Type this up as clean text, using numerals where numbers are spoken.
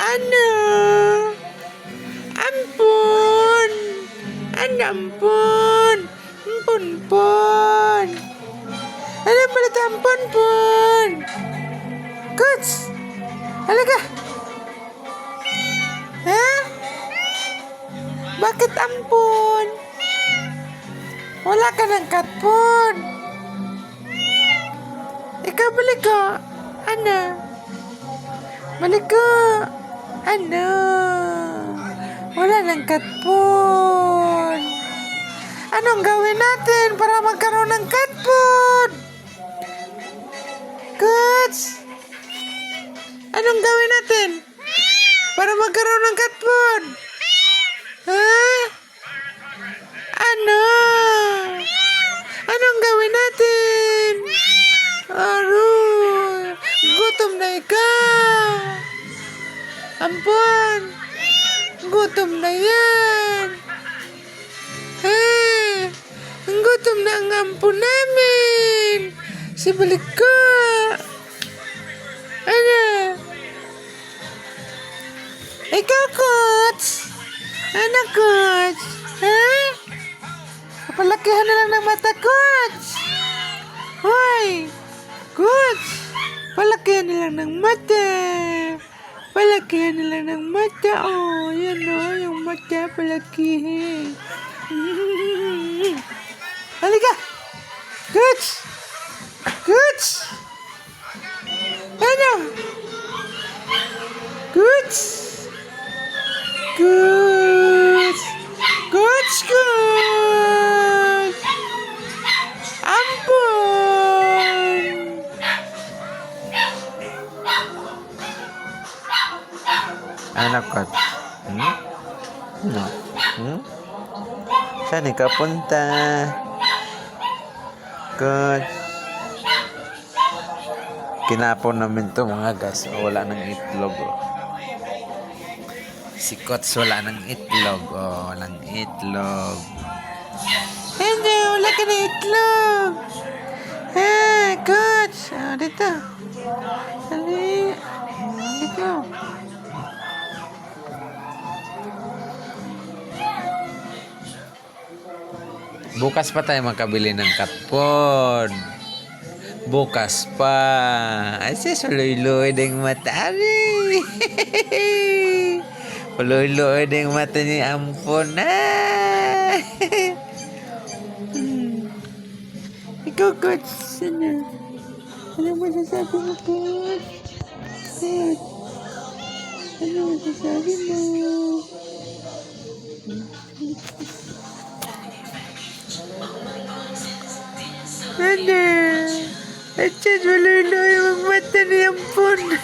Ano? Ampun. Ampun. Ampun. Ano pala ito? Ampun. Coach. Halika. Ha? Bakit ampun? Wala ka ng katpon. Ikaw balik ko. Ano? Balik ko. Ano? Wala ng katpon. Anong gawin natin para magkaroon ng katpon? Coach? Anong gawin natin para magkaroon ng katpon? Ha? Ano? Anong gawin natin? Aroy, gutom na ikaw. Ampun, gutom na yan. Gutom na ang ampun namin. Sibalik ko. Ano? Ikaw, Coach? Ano, Coach? Ha? Kapalakihan na lang ng mata, Coach. Hoy, Coach. Palakihan na lang ng mata. Palakihan na lang ng mata. Oh, yan o, yung mata palakihin. Halika. Coach. Coach. Ano? Coach. Coach. Coach, Coach. Ampun. Ano, Coach? No. Saan ka punta? Coach. Kinapon namin to mga guys. Wala nang itlog. Oh. Si Coach wala nang itlog. Oh, walang itlog. Hindi, wala ka na itlog. Hey, Coach. Oh, dito. Dali. Dito. Bukas pa tayo makabili ng katpon. Bukas pa. Ay, sis, luloy ding mata. Luloy ding mata ni Ampun. Ikaw, Coach. Sana. Ano masasabi mo, Coach? Coach. Ano masasabi mo? Ano? At siya, luloy ang mata ni Ampun.